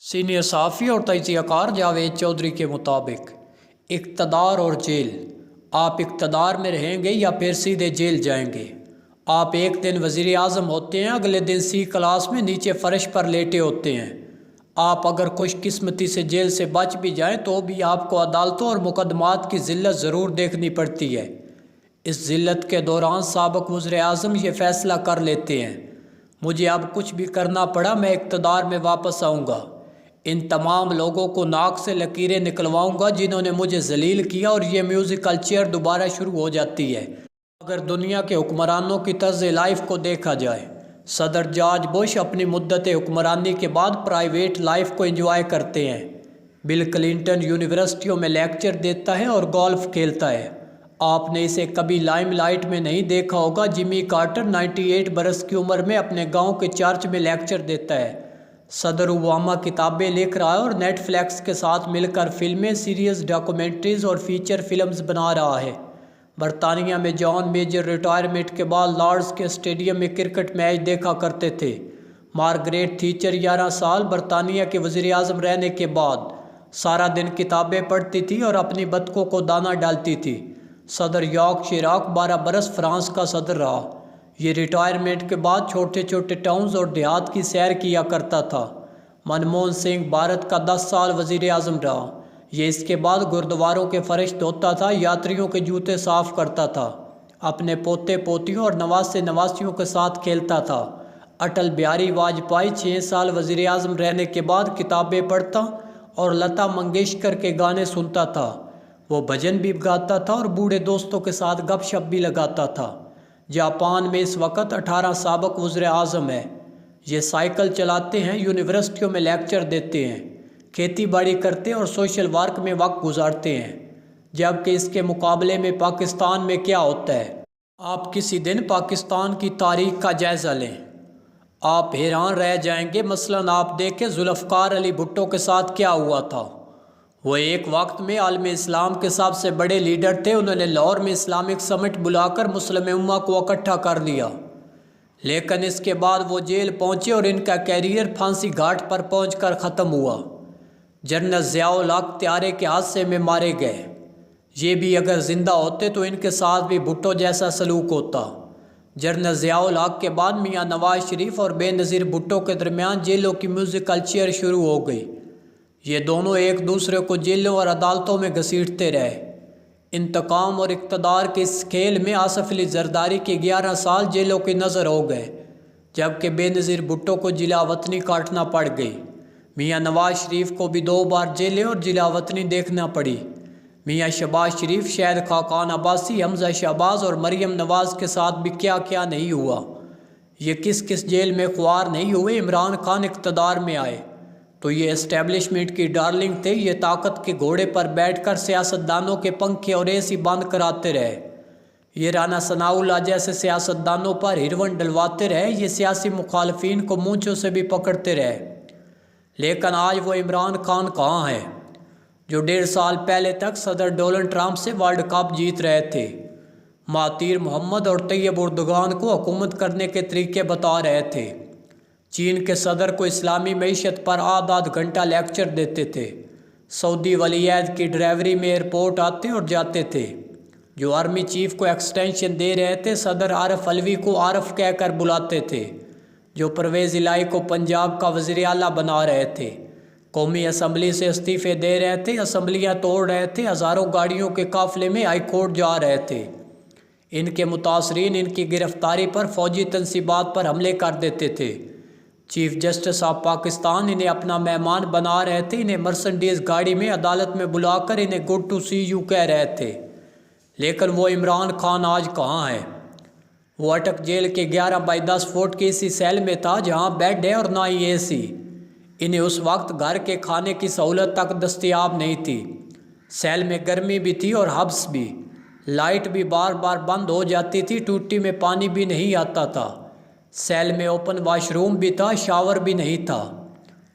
Senior सहाफ़ी और तजज़ियाकार जावेद चौधरी के मुताबिक इक़्तिदार और जेल, आप इक़्तिदार में रहेंगे या फिर सीधे जेल जाएंगे। आप एक दिन वज़ीर आज़म होते हैं, अगले दिन सी क्लास में नीचे फ़र्श पर लेटे होते हैं। आप अगर खुशकिस्मती से जेल से बच भी जाएं तो भी आपको अदालतों और मुकदमात की ज़िल्लत ज़रूर देखनी पड़ती है। इस ज़िल्लत के दौरान साबिक़ वज़ीर आज़म ये फ़ैसला कर लेते हैं, मुझे अब कुछ भी करना पड़ा, मैं इक़्तिदार में वापस आऊँगा। इन तमाम लोगों को नाक से लकीरें निकलवाऊंगा जिन्होंने मुझे जलील किया, और ये म्यूज़िकल चेयर दोबारा शुरू हो जाती है। अगर दुनिया के हुक्मरानों की तर्ज़ लाइफ को देखा जाए, सदर जॉर्ज बुश अपनी मुद्दत हुक्मरानी के बाद प्राइवेट लाइफ को एंजॉय करते हैं। बिल क्लिंटन यूनिवर्सिटियों में लेक्चर देता है और गोल्फ खेलता है। आपने इसे कभी लाइमलाइट में नहीं देखा होगा। जिमी कार्टर 98 बरस की उम्र में अपने गांव के चर्च में लेक्चर देता है। सदर ओबामा किताबें लिख रहा है और नेटफ्लिक्स के साथ मिलकर फिल्में, सीरीज़, डॉक्यूमेंट्रीज़ और फीचर फिल्म्स बना रहा है। बरतानिया में जॉन मेजर रिटायरमेंट के बाद लॉर्ड्स के स्टेडियम में क्रिकेट मैच देखा करते थे। मार्गरेट थीचर 11 साल बरतानिया के वज़ीर आज़म रहने के बाद सारा दिन किताबें पढ़ती थी और अपनी बतखों को दाना डालती थी। सदर याक शिराक 12 बरस फ्रांस का सदर रहा। ये रिटायरमेंट के बाद छोटे छोटे टाउन्स और देहात की सैर किया करता था। मनमोहन सिंह भारत का 10 साल वज़ीर आज़म रहा। ये इसके बाद गुरुद्वारों के फ़र्श धोता था, यात्रियों के जूते साफ़ करता था, अपने पोते पोतियों और नवासे नवासियों के साथ खेलता था। अटल बिहारी वाजपेयी 6 साल वज़ीर आज़म रहने के बाद किताबें पढ़ता और लता मंगेशकर के गाने सुनता था। वो भजन भी गाता था और बूढ़े दोस्तों के साथ गपशप भी लगाता था। जापान में इस वक्त 18 साबिक़ वज़ीर आज़म है। ये साइकिल चलाते हैं, यूनिवर्सिटियों में लेक्चर देते हैं, खेती बाड़ी करते हैं और सोशल वर्क में वक्त गुजारते हैं। जबकि इसके मुकाबले में पाकिस्तान में क्या होता है, आप किसी दिन पाकिस्तान की तारीख का जायज़ा लें, आप हैरान रह जाएंगे। मसलन आप देखें जुल्फ़िकार अली भुट्टो के साथ क्या हुआ था। वो एक वक्त में आलम इस्लाम के सबसे बड़े लीडर थे। उन्होंने लाहौर में इस्लामिक समिट बुलाकर मुस्लिम उम्मा को इकट्ठा कर लिया, लेकिन इसके बाद वो जेल पहुंचे और इनका कैरियर फांसी घाट पर पहुंचकर ख़त्म हुआ। जनरल ज़िया-उल हक़ त्यारे के हादसे में मारे गए। ये भी अगर ज़िंदा होते तो इनके साथ भी भुट्टो जैसा सलूक होता। जनरल ज़िया-उल हक़ के बाद मियाँ नवाज शरीफ और बेनज़ीर भुट्टो के दरमियान जेलों की म्यूज़िकल चेयर शुरू हो गई। ये दोनों एक दूसरे को जेलों और अदालतों में घसीटते रहे। इंतकाम और इक़्तिदार के इस खेल में आसिफ अली ज़रदारी के 11 साल जेलों की नज़र हो गए, जबकि बेनज़ीर भुट्टो को जिला वतनी काटना पड़ गई। मियाँ नवाज शरीफ को भी 2 बार जेलें और जिला वतनी देखना पड़ी। मियाँ शहबाज शरीफ, शहद खाकान अब्बासी, हमज़ा शहबाज और मरीम नवाज़ के साथ भी क्या क्या नहीं हुआ। ये किस किस जेल में ख्वार नहीं हुए। इमरान खान इक़्तिदार में आए तो ये एस्टेब्लिशमेंट की डार्लिंग थे। ये ताकत के घोड़े पर बैठकर सियासतदानों के पंखे और एसी बंद कराते रहे। ये राना सनाउल्लाह जैसे सियासतदानों पर हिरवन डलवाते रहे। ये सियासी मुखालफिन को मूंछों से भी पकड़ते रहे। लेकिन आज वो इमरान खान कहाँ है जो 1.5 साल पहले तक सदर डोनाल्ड ट्रंप से वर्ल्ड कप जीत रहे थे, महातीर मोहम्मद और तैयब उर्दुगान को हुकूमत करने के तरीके बता रहे थे, चीन के सदर को इस्लामी मईशत पर आध घंटा लेक्चर देते थे, सऊदी वलीअहद की ड्राइवरी में एयरपोर्ट आते और जाते थे, जो आर्मी चीफ को एक्सटेंशन दे रहे थे सदर आरफ अलवी को आरफ कहकर बुलाते थे, जो परवेज़ इलाही को पंजाब का वज़ीर आला बना रहे थे, कौमी असम्बली से इस्तीफ़े दे रहे थे, असम्बलियाँ तोड़ रहे थे, हज़ारों गाड़ियों के काफ़िले में हाई कोर्ट जा रहे थे। इनके मुतासरीन इनकी गिरफ्तारी पर फ़ौजी तनसीबात पर हमले कर देते थे। चीफ जस्टिस ऑफ पाकिस्तान इन्हें अपना मेहमान बना रहे थे। इन्हें मर्सिडीज़ गाड़ी में अदालत में बुलाकर इन्हें गुड टू सी यू कह रहे थे। लेकिन वो इमरान खान आज कहाँ है। वो अटक जेल के 11 बाई 10 फुट की इसी सेल में था जहाँ बेड है और ना ही एसी। इन्हें उस वक्त घर के खाने की सहूलत तक दस्तयाब नहीं थी। सेल में गर्मी भी थी और हब्स भी। लाइट भी बार बार बंद हो जाती थी, टूटी में पानी भी नहीं आता था। सेल में ओपन वाशरूम भी था, शावर भी नहीं था।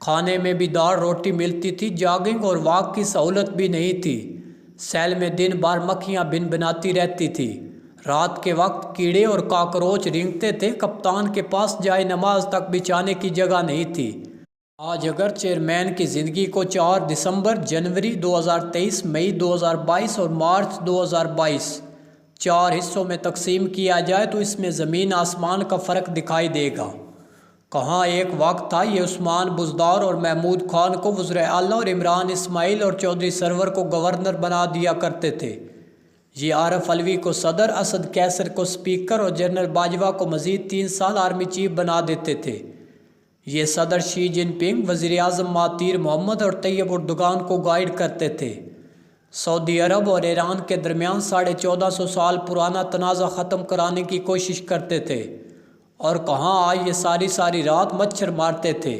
खाने में भी दाल रोटी मिलती थी। जॉगिंग और वॉक की सहूलत भी नहीं थी। सेल में दिन भर मक्खियाँ भिनभिनाती रहती थी। रात के वक्त कीड़े और काकरोच रेंगते थे। कप्तान के पास जाए नमाज तक बिछाने की जगह नहीं थी। آج اگر چیئرمین کی زندگی کو 4 دسمبر، جنوری 2023، مئی 2022 اور مارچ 2022 4 حصوں میں تقسیم کیا جائے تو اس میں زمین آسمان کا فرق دکھائی دے گا۔ کہاں ایک وقت تھا یہ عثمان بزدار اور محمود خان کو وزیر اعلیٰ اور عمران اسماعیل اور چودھری سرور کو گورنر بنا دیا کرتے تھے۔ یہ عارف علوی کو صدر، اسد کیسر کو سپیکر اور جنرل باجوہ کو مزید 3 سال آرمی چیف بنا دیتے تھے۔ یہ صدر شی جن پنگ، وزیر اعظم مہاتیر محمد اور طیب اردگان کو گائیڈ کرتے تھے۔ سعودی عرب اور ایران کے درمیان 1450 سال پرانا تنازع ختم کرانے کی کوشش کرتے تھے، اور کہاں آج یہ ساری رات مچھر مارتے تھے۔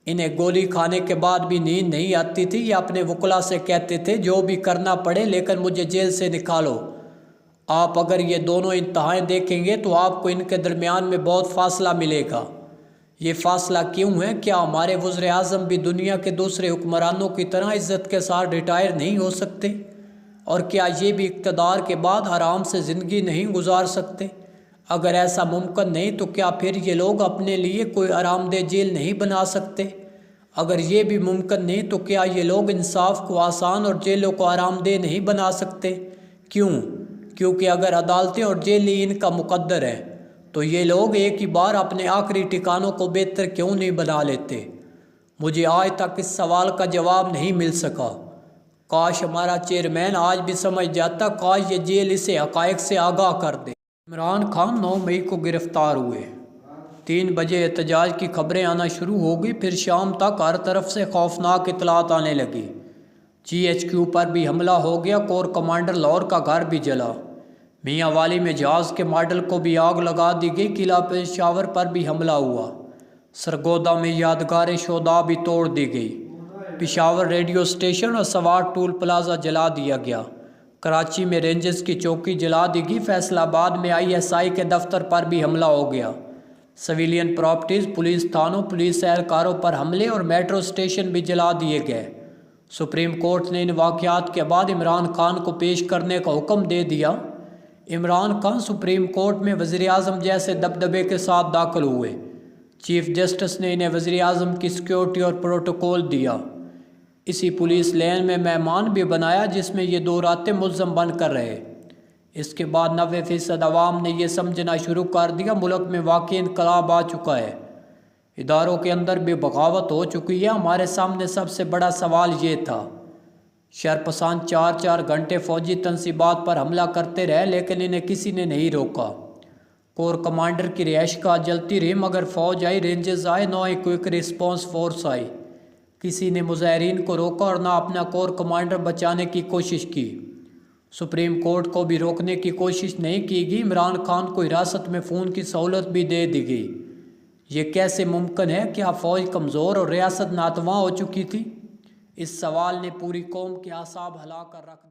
انہیں گولی کھانے کے بعد بھی نیند نہیں آتی تھی۔ یہ اپنے وکلاء سے کہتے تھے جو بھی کرنا پڑے لیکن مجھے جیل سے نکالو۔ آپ اگر یہ دونوں انتہائیں دیکھیں گے تو آپ کو ان کے درمیان میں بہت فاصلہ ملے گا۔ یہ فاصلہ کیوں ہے؟ کیا ہمارے وزیر اعظم بھی دنیا کے دوسرے حکمرانوں کی طرح عزت کے ساتھ ریٹائر نہیں ہو سکتے؟ اور کیا یہ بھی اقتدار کے بعد آرام سے زندگی نہیں گزار سکتے؟ اگر ایسا ممکن نہیں تو کیا پھر یہ لوگ اپنے لیے کوئی آرام دہ جیل نہیں بنا سکتے؟ اگر یہ بھی ممکن نہیں تو کیا یہ لوگ انصاف کو آسان اور جیلوں کو آرام دہ نہیں بنا سکتے؟ کیوں؟ کیونکہ اگر عدالتیں اور جیل ہی ان کا مقدر ہے تو یہ لوگ ایک ہی بار اپنے آخری ٹھکانوں کو بہتر کیوں نہیں بنا لیتے؟ مجھے آج تک اس سوال کا جواب نہیں مل سکا۔ کاش ہمارا چیئرمین آج بھی سمجھ جاتا، کاش یہ جیل اسے حقائق سے آگاہ کر دے۔ عمران خان 9 مئی کو گرفتار ہوئے۔ 3 بجے احتجاج کی خبریں آنا شروع ہو گئی، پھر شام تک ہر طرف سے خوفناک اطلاعات آنے لگی۔ GHQ پر بھی حملہ ہو گیا، کور کمانڈر لاہور کا گھر بھی جلا۔ میاں والی میں جہاز کے ماڈل کو بھی آگ لگا دی گئی، قلعہ پشاور پر بھی حملہ ہوا۔ سرگودا میں یادگار شہداء بھی توڑ دی گئی۔ پشاور ریڈیو اسٹیشن اور سوار ٹول پلازہ جلا دیا گیا۔ کراچی میں رینجرز کی چوکی جلا دی گئی۔ فیصل آباد میں ISI کے دفتر پر بھی حملہ ہو گیا۔ سویلین پراپرٹیز، پولیس تھانوں، پولیس اہلکاروں پر حملے اور میٹرو اسٹیشن بھی جلا دیے گئے۔ سپریم کورٹ نے ان واقعات کے بعد عمران خان کو پیش کرنے کا حکم دے دیا۔ عمران خان سپریم کورٹ میں وزیر اعظم جیسے دبدبے کے ساتھ داخل ہوئے۔ چیف جسٹس نے انہیں وزیر اعظم کی سیکیورٹی اور پروٹوکول دیا۔ اسی پولیس لین میں مہمان بھی بنایا جس میں یہ 2 راتیں ملزم بن کر رہے۔ اس کے بعد 90% عوام نے یہ سمجھنا شروع کر دیا ملک میں واقعی انقلاب آ چکا ہے، اداروں کے اندر بھی بغاوت ہو چکی ہے۔ ہمارے سامنے سب سے بڑا سوال یہ تھا۔ شرپسند 4 گھنٹے فوجی تنصیبات پر حملہ کرتے رہے لیکن انہیں کسی نے نہیں روکا۔ کور کمانڈر کی رہائش گاہ جلتی رہی مگر فوج آئی، رینجرز آئے، نہ ہی کوئک رسپانس فورس آئی۔ کسی نے مظاہرین کو روکا اور نہ اپنا کور کمانڈر بچانے کی کوشش کی۔ سپریم کورٹ کو بھی روکنے کی کوشش نہیں کی گئی۔ عمران خان کو حراست میں فون کی سہولت بھی دے دی گئی۔ یہ کیسے ممکن ہے؟ کیا فوج کمزور اور ریاست ناتواں ہو چکی تھی؟ اس سوال نے پوری قوم کے اعصاب ہلا کر رکھ دیا۔